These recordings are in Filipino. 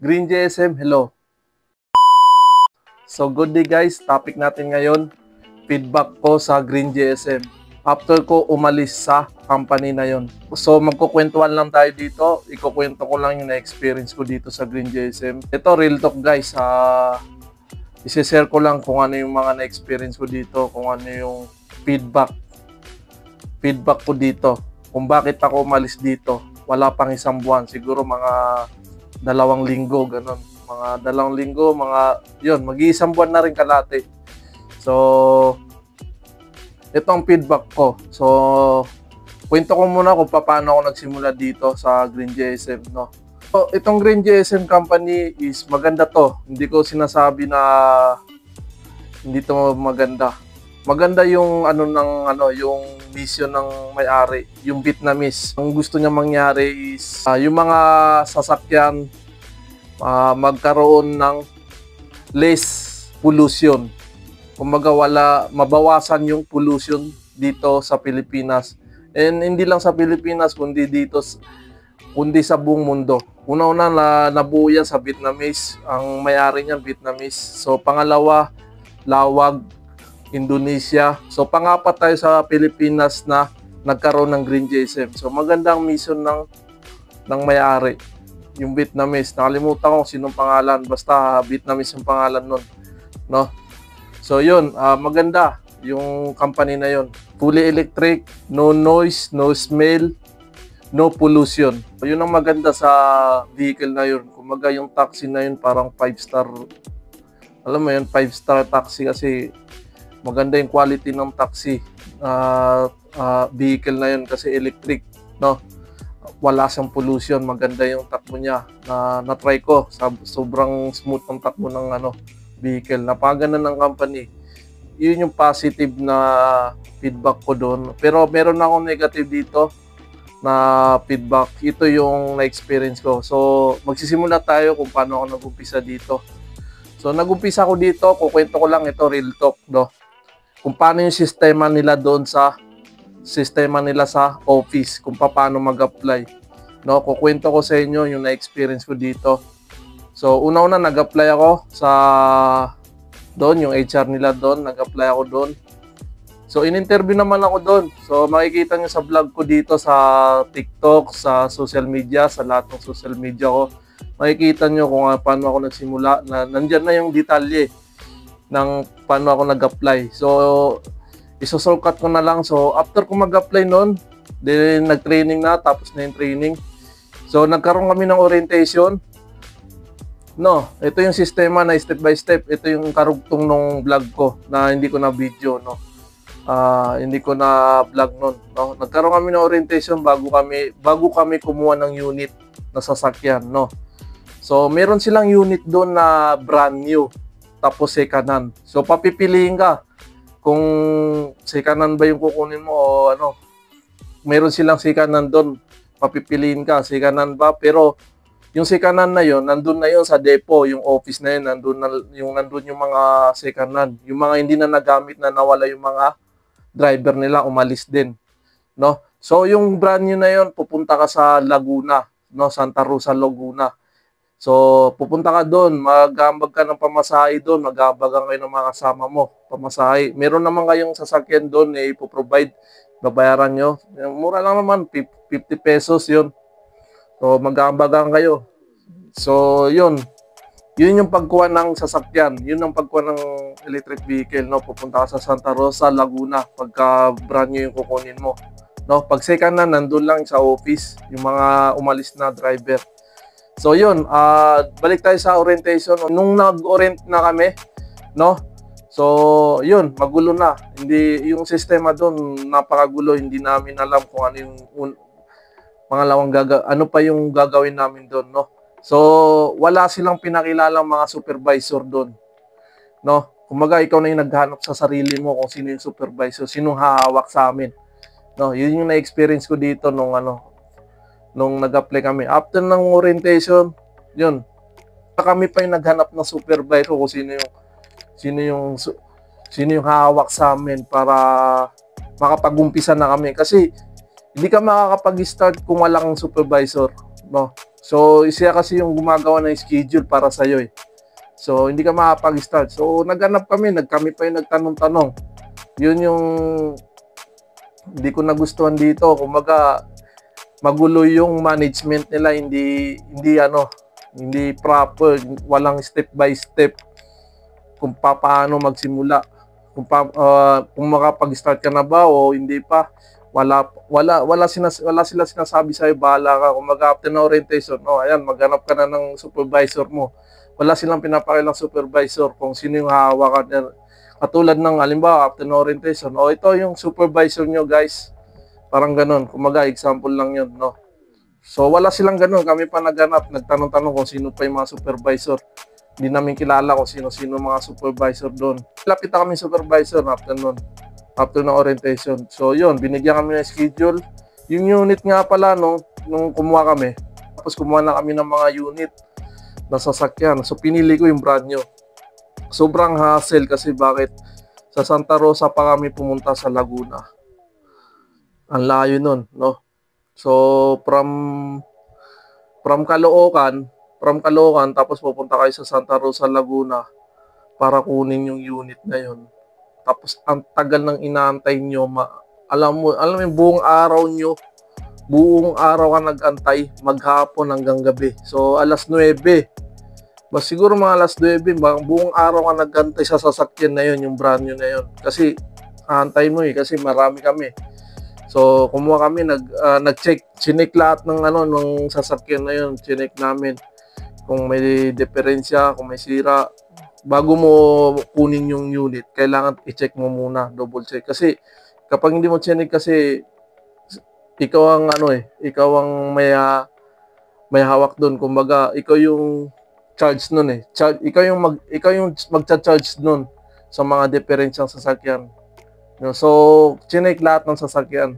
Green GSM, hello. So good day guys, topic natin ngayon, feedback ko sa Green GSM. After ko umalis sa company na yon. So magkukwentuhan lang tayo dito, ikukwento ko lang yung na-experience ko dito sa Green GSM. Ito real talk guys, isi-share ko lang kung ano yung mga na-experience ko dito, kung ano yung feedback ko dito. Kung bakit ako umalis dito, wala pang isang buwan, siguro mga 2 linggo, ganun. Mga 2 linggo, mag-iisang buwan na rin kalate. So, ito ang feedback ko. So, kwento ko muna kung paano ako nagsimula dito sa Green GSM, no? So, itong Green GSM company is maganda to. Hindi ko sinasabi na hindi to maganda. Maganda yung yung mission ng may-ari, yung Vietnamese. Ang gusto niya mangyari is yung mga sasakyan magkaroon ng less pollution. Kumbaga mabawasan yung pollution dito sa Pilipinas. And hindi lang sa Pilipinas kundi sa buong mundo. Una-una nabuo yan sa Vietnamese, ang may-ari niyan Vietnamese. So pangalawa, Lawag, Indonesia. So pangapat tayo sa Pilipinas na nagkaroon ng Green GSM. So magandang mission ng may-ari, yung Vietnamese. Nakalimutan ko sinong pangalan, basta Vietnamese yung pangalan nun, no? So yun, maganda yung company na yun. Fully electric, no noise, no smell, no pollution. So, yun ang maganda sa vehicle na yun. Kumaga yung taxi na yun parang 5-star. Alam mo yun, 5-star taxi kasi maganda yung quality ng taxi vehicle na yun kasi electric, no? Wala siyang pollution, maganda yung takbo niya. Na-try ko, sobrang smooth ng takbo ng vehicle. Napaganda ng company. Yun yung positive na feedback ko doon. Pero meron na akong negative dito na feedback. Ito yung na-experience ko. So, magsisimula tayo kung paano ako nag-umpisa dito. So, nag-umpisa ako dito, kukwento ko lang ito, real talk, no? Kung paano yung sistema nila doon sa office, kung paano mag-apply, no? Kukwento ko sa inyo yung na-experience ko dito. So, una-una nag-apply ako sa doon, yung HR nila doon, nag-apply ako doon. So, in-interview naman ako doon. So, makikita nyo sa vlog ko dito sa TikTok, sa social media, sa lahat ng social media ko. Makikita nyo kung paano ako nagsimula. Nandyan na yung detalye ng paano ako nag-apply. So, isoshortcut ko na lang. So, after ko mag-apply noon, then nag-training na, tapos na yung training. So, nagkaroon kami ng orientation. No, ito yung sistema na step by step. Ito yung karugtong ng vlog ko na hindi ko na video, no. Hindi ko na vlog noon, no. Nagkaroon kami ng orientation bago kami kumuha ng unit na sasakyan, no. So, meron silang unit doon na brand new, tapos second hand. So, papipiliin ka kung second hand ba yung kukunin mo o ano. Meron silang second hand doon, papipiliin ka, second hand ba? Pero, yung second hand na yun, nandun na yun sa depot, yung office na yun, nandun yung mga second hand. Yung mga hindi na nagamit na nawala yung mga driver nila, umalis din, no? So, yung brand new na yun, pupunta ka sa Laguna, no? Santa Rosa, Laguna. So, pupunta ka doon, mag-aambag ka ng pamasahe doon, mag-aambagan kayo ng mga kasama mo, pamasahe. Meron naman kayong sasakyan doon, ipoprovide, babayaran nyo. Mura lang naman, 50 pesos yun. So, mag-aambagan kayo. So, yun. Yun yung pagkuha ng sasakyan. Yun ang pagkuha ng electric vehicle, no? Pupunta ka sa Santa Rosa, Laguna, pagka brand new yung kukunin mo. No? Pag second na, nandun lang sa office, yung mga umalis na driver. So yun, balik tayo sa orientation. Nung nag-orient na kami, no? So yun, magulo na. Hindi yung sistema doon napakagulo, hindi namin alam kung ano yung ano pa yung gagawin namin doon, no? So wala silang pinakilalang mga supervisor doon, no? Kumaga ikaw na yung naghahanap sa sarili mo kung sino yung supervisor, sinong hahawak sa amin. No, yun yung na-experience ko dito nung nag-apply kami. After ng orientation, yun. Kami pa yung naghanap ng supervisor kung sino yung hahawak sa amin para makapag-umpisa na kami. Kasi hindi ka makakapag-start kung walang supervisor, no? So, siya kasi yung gumagawa ng schedule para sa'yo eh. So, hindi ka makapag-start. So, naghanap kami, kami pa yung nagtanong-tanong. Yun yung hindi ko nagustuhan dito. Kumbaga, magulo yung management nila, hindi proper, walang step by step kung paano magsimula. Kung makapag-start ka na ba o hindi pa. Wala sila sinasabi sa iyo, bahala ka. Kung after na orientation, ayan, maghanap ka na ng supervisor mo. Wala silang pinapakilang supervisor kung sino yung hahawakan. Katulad ng halimbawa after na orientation, ito yung supervisor nyo guys. Parang ganun. Kumaga example lang yun, no. So wala silang ganun. Kami pa naghanap, nagtanong-tanong kung sino pa yung mga supervisor. Hindi namin kilala kung sino-sino mga supervisor doon. Lapit na kami supervisor after ng orientation. So yun, binigyan kami ng schedule. Yung unit nga pala, nung kumuha kami, tapos kumuha na kami ng mga unit na sasakyan. So pinili ko yung brand new. Sobrang hassle kasi bakit? Sa Santa Rosa pa kami pumunta sa Laguna. Ang layo nun, no? So from Caloocan, tapos pupunta kayo sa Santa Rosa, Laguna para kunin yung unit na yun. Tapos ang tagal ng inaantay nyo, alam mo yung buong araw ka nag-antay, maghapon hanggang gabi. So alas 9, siguro mga alas 9, buong araw ka nag-antay sa sasakyan na yun, yung brand new na yun. Kasi antay mo kasi marami kami. So kumuha kami, chinek lahat ng sasakyan na yun, chinek namin. Kung may diferensya, kung may sira, bago mo kunin yung unit, kailangan i-check mo muna, double check. Kasi kapag hindi mo chinek kasi ikaw ang may hawak doon. Kumbaga, ikaw yung charge noon eh. Ikaw yung magcha-charge noon sa mga diferensyang sasakyan. So, chinek lahat ng sasakyan.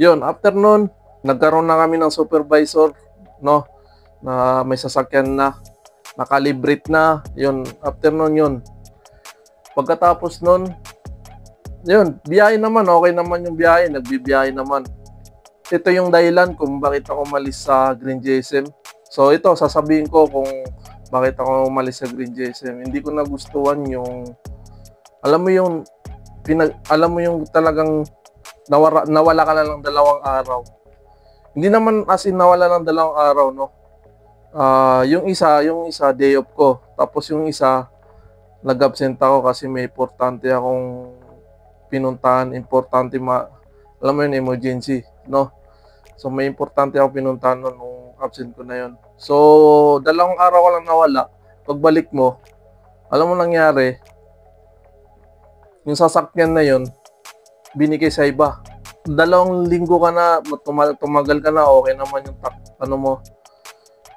Yun, after nun, nagkaroon na kami ng supervisor, no? Na may sasakyan na, nakalibrate na, yun, after nun yun. Pagkatapos nun, yun, biyahe naman, okay naman yung biyahe, nagbibiyahe naman. Ito yung dahilan kung bakit ako umalis sa Green GSM. So ito, sasabihin ko kung bakit ako umalis sa Green GSM. Hindi ko nagustuhan yung, alam mo yung talagang nawala ka na lang 2 araw. Hindi naman as in nawala ng 2 araw, no? Yung isa day off ko. Tapos yung isa nag-absent ako kasi may importante akong pinuntahan, alam mo yun, emergency, no? So may importante ako pinuntahan noon nung absent ko na yun. So 2 araw ka lang nawala. Pagbalik mo, alam mo nangyari, yung sasakyan na yun binigay sa iba. 2 linggo ka na, tumagal ka na, okay naman yung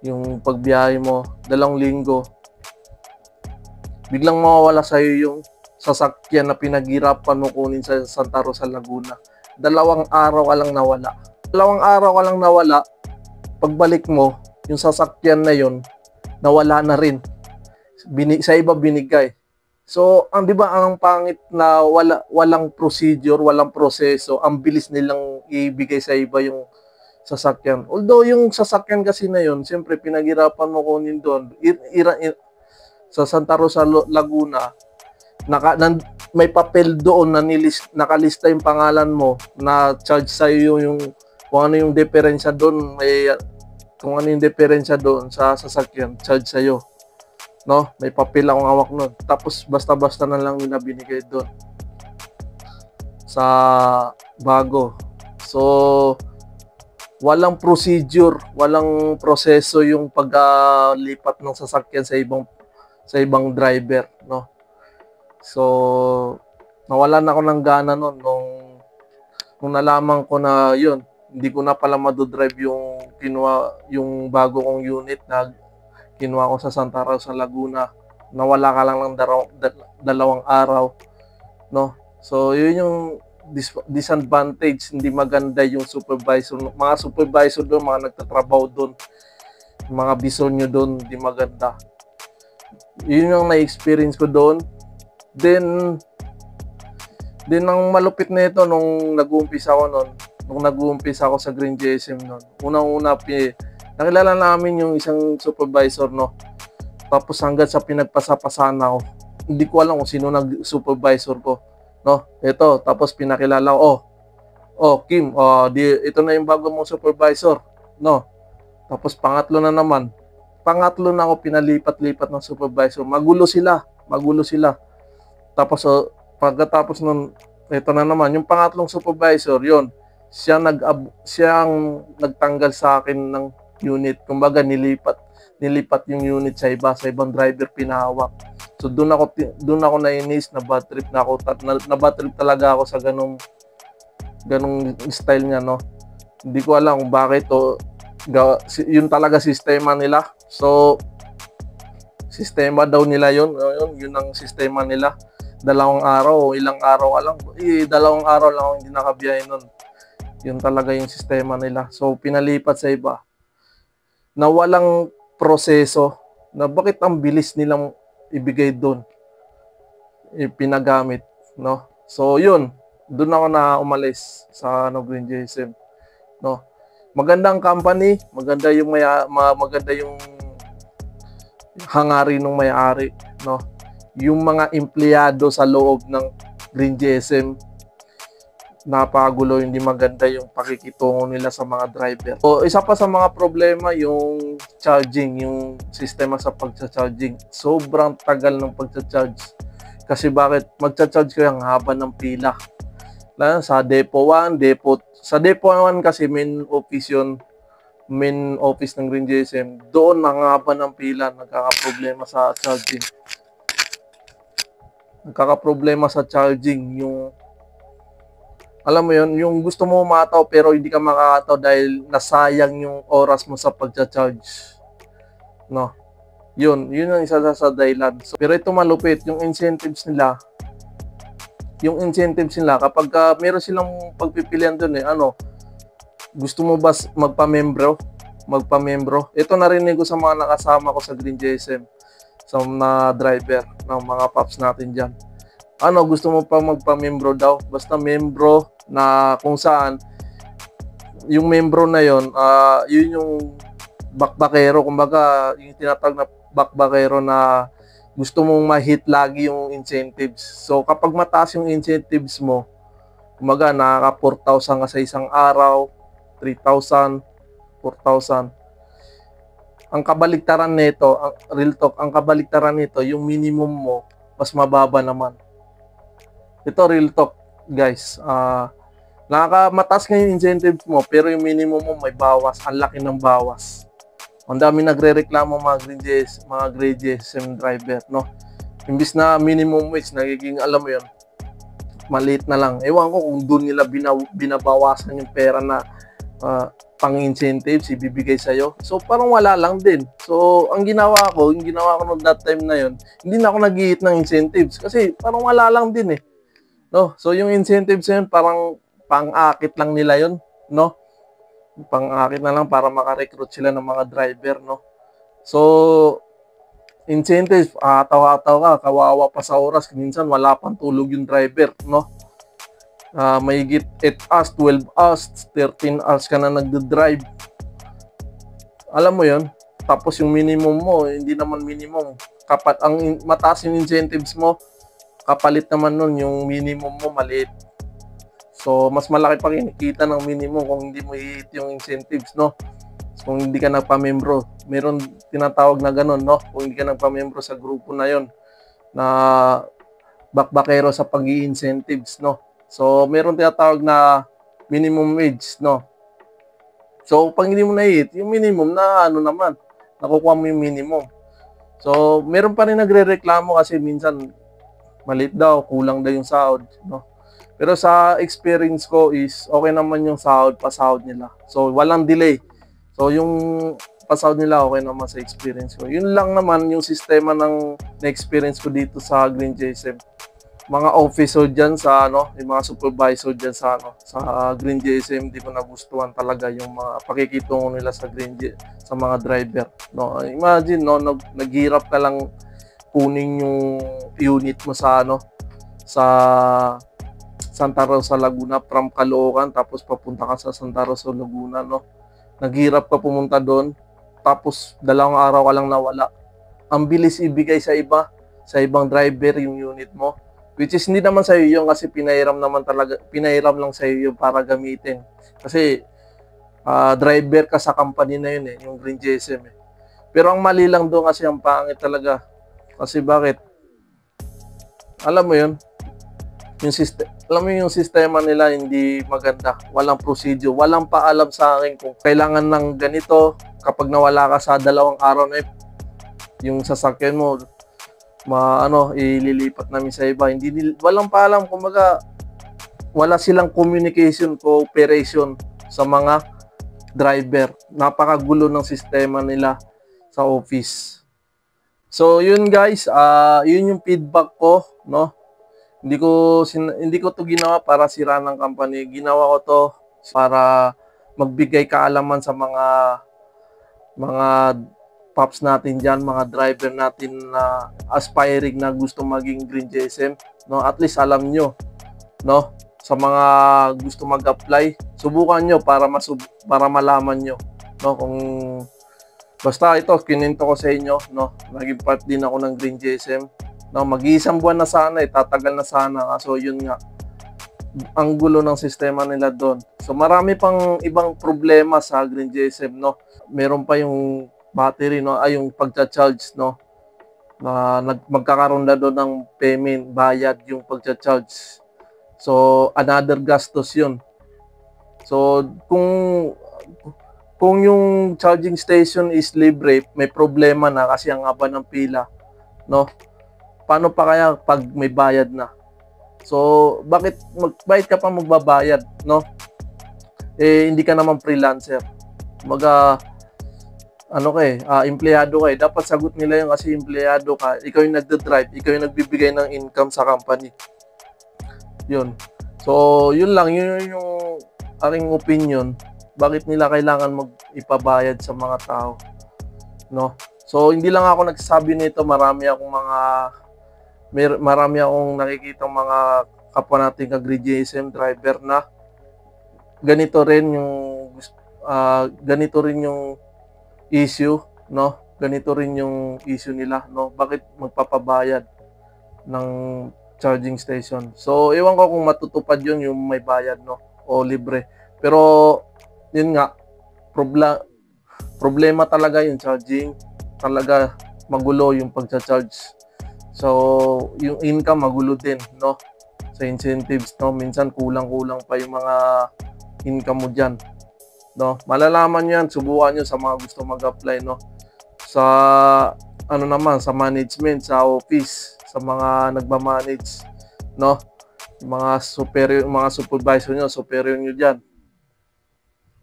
yung pagbiyahe mo, 2 linggo. Biglang mawawala sa iyo yung sasakyan na pinaghirapan mo kunin sa Santa Rosa, Laguna. 2 araw ka lang nawala. 2 araw ka lang nawala. Pagbalik mo, yung sasakyan na yun, nawala na rin. Sa iba binigay. So, di ba ang pangit na walang procedure, walang proseso, ang bilis nilang ibigay sa iba yung sasakyan. Although yung sasakyan kasi na yun, siyempre pinaghirapan mo kunin doon. Sa Santa Rosa, Laguna, may papel doon na nakalista yung pangalan mo, na charge sa iyo yung kung ano yung diferensya doon, kung ano yung diferensya doon sa sasakyan, charge sa iyo. No, may papel akong hawak nun. Tapos basta-basta na lang nila binigay doon sa bago. So walang procedure, walang proseso yung paglipat ng sasakyan sa ibang driver, no. So nawalan ako ng gana noon nung nalaman ko na yun, hindi ko na pala madodrive yung bago kong unit na kinuha ko sa Santa Rosa, Laguna. Nawala ka lang ng 2 araw, no. So yun yung disadvantage, hindi maganda yung supervisor. Mga supervisor doon, mga nagtatrabaho doon, mga bisor nyo doon, hindi maganda. Yun yung na-experience ko doon. Then ang malupit na ito nung nag-uumpisa ako sa Green GSM noon. Unang-una, Nakilala namin yung isang supervisor, no. Tapos hanggang sa pinagpasapasan ako, hindi ko alam kung sino nag-supervisor ko, no. Ito, tapos pinakilala ko, Kim, ito na yung bago mong supervisor, no. Tapos pangatlo na naman. Pangatlo na ako pinalipat-lipat ng supervisor. Magulo sila. Tapos pagkatapos nun, ito na naman, yung pangatlong supervisor, yon siyang nagtanggal sa akin ng unit. Kumbaga nilipat yung unit sa ibang driver pinahawak. So doon ako nainis, na bad trip na ako. Na bad trip talaga ako sa ganung style niya, no. Hindi ko alam kung bakit yun talaga sistema nila. So sistema daw nila yun ang sistema nila. Dalawang araw, ilang araw lang. Dalawang araw lang ako hindi nakabiyahe nun. Yun talaga yung sistema nila. So pinalipat sa iba na walang proseso, na bakit ang bilis nilang ibigay doon, pinagamit, no. So yun, doon ako na umalis sa Green GSM, no. Magandang company, maganda yung hangarin ng may-ari, no. Yung mga empleyado sa loob ng Green GSM, napagulo, hindi maganda yung pakikitungo nila sa mga driver. So, isa pa sa mga problema yung charging, yung sistema sa pagcha-charging. Sobrang tagal ng pagcha-charge. Kasi bakit? Magcha-charge kayo ang haba ng pila. Sa Depot 1, sa Depot 1 kasi main office ng Green GSM. Doon ang haba ng pila, nagkakaproblema sa charging. Yung alam mo yun, yung gusto mo umataw pero hindi ka makakataw dahil nasayang yung oras mo sa pagcha-charge, no. Yun ang isa sa dahilan. So, pero ito malupit, yung incentives nila kapag meron silang pagpipilian doon, gusto mo ba magpamembro? Ito narinig ko sa mga nakasama ko sa Green GSM, sa mga driver ng mga paps natin dyan. Gusto mo pa magpamembro daw? Basta membro na kung saan yung membro na yon, yun yung bakbakero, kumbaga yung tinatawag na bakbakero, na gusto mong ma-hit lagi yung incentives. So kapag mataas yung incentives mo, kumbaga nakaka 4,000 ka sa isang araw, 3,000, 4,000. Ang kabaliktaran nito, real talk, yung minimum mo mas mababa naman. Ito real talk, guys. Mataas nga yung incentives mo, pero yung minimum mo may bawas. Ang laki ng bawas. Ang dami nagre-reklamo mga Green GSM driver, no. Imbis na minimum wage, nagiging, alam mo yun, maliit na lang. Ewan ko kung doon nila binabawasan yung pera na pang-incentives ibibigay sa'yo. So parang wala lang din. So ang ginawa ko noong that time na yun, hindi na ako nag-hit ng incentives kasi parang wala lang din, no. So yung incentives yun parang pang-akit lang nila yun, no. Pang-akit na lang para maka-recruit sila ng mga driver, no. So incentives, tawa-tawa ka, kawawa pa sa oras, minsan wala pang tulog yung driver, no. Mahigit 8 hours, 12 hours, 13 hours ka na nagde-drive. Alam mo yon. Tapos yung minimum mo, hindi naman minimum. Ang mataas yung incentives mo, kapalit naman nun, yung minimum mo maliit. So, mas malaki pa kinikita ng minimum kung hindi mo i-hit yung incentives, no? So, kung hindi ka nagpamembro. Meron tinatawag na ganun, no? Kung hindi ka nagpamembro sa grupo na yon, na bakbakero sa pag-i-incentives, no? So, meron tinatawag na minimum wage, no? So, pag hindi mo na-hit, yung minimum na naman, nakukuha mo yung minimum. So, meron pa rin nagre-reklamo kasi minsan maliit daw, kulang daw yung sahod, no? Pero sa experience ko is okay naman yung pasahod nila. So, walang delay. So, yung pasahod nila okay naman sa experience ko. Yun lang naman yung sistema ng na-experience ko dito sa Green GSM. Mga officer dyan sa yung mga supervisor dyan sa Green GSM, hindi ko nagustuhan talaga yung mga pakikitungo nila sa sa mga driver, no. Imagine, no, naghirap ka lang kunin yung unit mo sa sa Santa Rosa, Laguna, from Caloocan, tapos papunta ka sa Santa Rosa, Laguna, no. Naghirap ka pumunta doon, tapos 2 araw ka lang nawala. Ang bilis ibigay sa ibang driver yung unit mo. Which is hindi naman sa'yo yun kasi pinahiram lang sa'yo yun para gamitin. Kasi driver ka sa company na yun yung Green GSM Pero ang mali lang doon kasi ang pangit talaga. Kasi bakit? Alam mo yun, yung sistema nila hindi maganda. Walang procedure. Walang paalam sa akin kung kailangan ng ganito. Kapag nawala ka sa 2 araw na yung sasakyan mo, ililipat namin sa iba. Walang paalam. Kumbaga, wala silang communication, cooperation sa mga driver. Napakagulo ng sistema nila sa office. So, yun guys, yun yung feedback ko, no? Hindi ko to ginawa para sira ng company. Ginawa ko to para magbigay kaalaman sa mga pops natin diyan, mga driver natin na aspiring na gusto maging Green GSM, no? At least alam nyo, no? Sa mga gusto mag-apply, subukan nyo para malaman nyo, no? Kung basta ito, kininto ko sa inyo, no? Naging part din ako ng Green GSM. No, mag-iisang buwan na sana, tatagal na sana. So, yun nga. Ang gulo ng sistema nila doon. So, marami pang ibang problema sa Green GSM, no? Meron pa yung battery, no? Yung pagcha-charge, no? Na magkakaroon na doon ng payment, bayad yung pagcha-charge. So, another gastos yun. So, kung yung charging station is libre, may problema na kasi ang haba ng pila, no? Paano pa kaya pag may bayad na? So, bakit ka pa magbabayad, no? Hindi ka naman freelancer. Empleyado ka Dapat sagot nila yun kasi empleyado ka. Ikaw yung nagda-drive, ikaw yung nagbibigay ng income sa company. Yun. So, yun lang. Yun yung aking opinion. Bakit nila kailangan ipabayad sa mga tao, no? So, hindi lang ako nagsasabi nito. Marami akong nakikitang mga kapwa nating Green GSM driver na ganito rin yung issue, no? Ganito rin yung issue nila, no? Bakit magpapabayad ng charging station? So, ewan ko kung matutupad yun yung may bayad, no? O libre. Pero, yun nga, problema talaga yung charging. Talaga magulo yung pagcha-charge. So, yung income magulo din, no? Sa incentives, no? Minsan kulang-kulang pa yung mga income mo dyan, no? Malalaman nyo yan, subukan nyo sa mga gusto mag-apply, no? Sa, sa management, sa office, sa mga nagmamanage, no? Mga supervisor nyo, superior nyo dyan.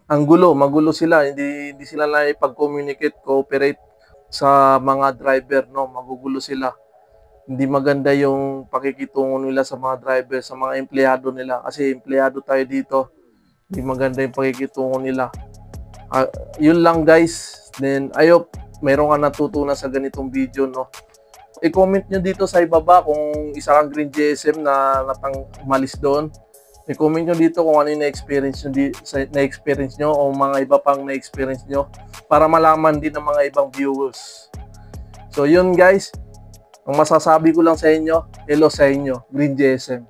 Ang magulo sila, hindi sila na ipag-communicate, cooperate sa mga driver, no? Magugulo sila. Hindi maganda yung pakikitungo nila sa mga driver, sa mga empleyado nila. Kasi empleyado tayo dito. Hindi maganda yung pakikitungo nila. Yun lang guys. Then, mayroon ka natutunan sa ganitong video, no? I-comment nyo dito sa ibaba kung isa kang Green GSM na umalis doon. I-comment nyo dito kung ano yung na-experience nyo o mga iba pang na-experience nyo para malaman din ng mga ibang viewers. So, yun guys. Ang masasabi ko lang sa inyo, hello sa inyo, Green GSM.